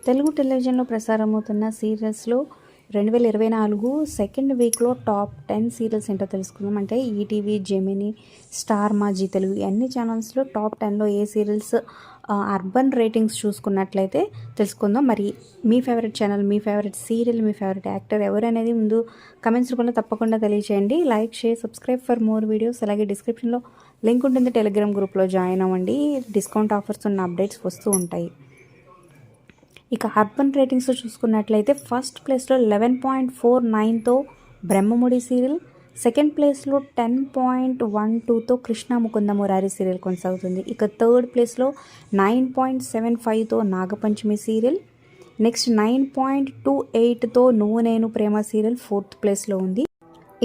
తెలుగు టెలివిజన్లో ప్రసారమవుతున్న సీరియల్స్లో 2024 సెకండ్ వీక్లో టాప్ 10 సీరియల్స్ ఏంటో తెలుసుకుందాం. అంటే ఈటీవీ, జెమినీ, స్టార్ మా, జీ తెలుగు అన్ని ఛానల్స్లో టాప్ 10లో ఏ సీరియల్స్ అర్బన్ రేటింగ్స్ చూసుకున్నట్లయితే తెలుసుకుందాం. మరి మీ ఫేవరెట్ ఛానల్, మీ ఫేవరెట్ సీరియల్, మీ ఫేవరెట్ యాక్టర్ ఎవరు అనేది ముందు కమెంట్స్ రూపంలో తప్పకుండా తెలియచేయండి. Like, share, subscribe for more videos. అలాగే డిస్క్రిప్షన్లో లింక్ ఉంటుంది, టెలిగ్రామ్ గ్రూప్లో జాయిన్ అవ్వండి. డిస్కౌంట్ ఆఫర్స్ ఉన్న అప్డేట్స్ వస్తూ ఉంటాయి. ఇక అర్బన్ రేటింగ్స్లో చూసుకున్నట్లయితే ఫస్ట్ ప్లేస్లో 11.49తో బ్రహ్మముడి సీరియల్, సెకండ్ ప్లేస్లో 10.12తో కృష్ణ ముకుంద మురారి సీరియల్ కొనసాగుతుంది. ఇక థర్డ్ ప్లేస్లో 9.75తో నాగపంచమి సీరియల్, నెక్స్ట్ 9.28తో నువ్వు నేను ప్రేమ సీరియల్ ఫోర్త్ ప్లేస్లో ఉంది.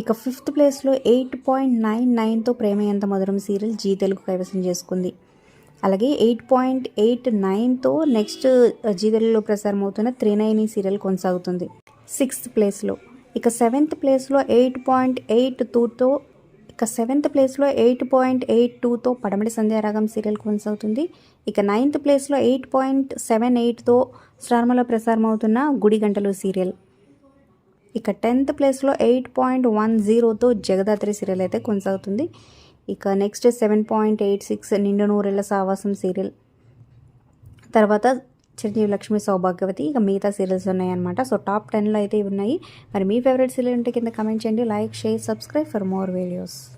ఇక ఫిఫ్త్ ప్లేస్లో 8.99తో ప్రేమ ఎంత మధురం సీరియల్ జీ తెలుగు కైవసం చేసుకుంది. అలాగే 8.89తో నెక్స్ట్ జీ తెలుగులో ప్రసారం అవుతున్న 390 సీరియల్ కొనసాగుతుంది సిక్స్త్ ప్లేస్లో. ఇక సెవెంత్ ప్లేస్లో 8.82తో పడమటి సంధ్యారాగం సీరియల్ కొనసాగుతుంది. ఇక నైన్త్ ప్లేస్లో 8.78తో స్టార్మాలో ప్రసారం అవుతున్న గుడి గంటలు సీరియల్. ఇక 10th ప్లేస్లో 8.10తో జగదాత్రి సీరియల్ అయితే కొనసాగుతుంది. ఇక నెక్స్ట్ 7.86 నిండు నూరెళ్ళ సావాసం సీరియల్, తర్వాత చిరంజీవి లక్ష్మి సౌభాగ్యవతి. ఇక మిగతా సీరియల్స్ ఉన్నాయన్నమాట. సో టాప్ 10లో అయితే ఇవి ఉన్నాయి. మరి మీ ఫేవరెట్ సీరియల్ అంటే కింద కమెంట్ చేయండి. Like, share, subscribe for more videos.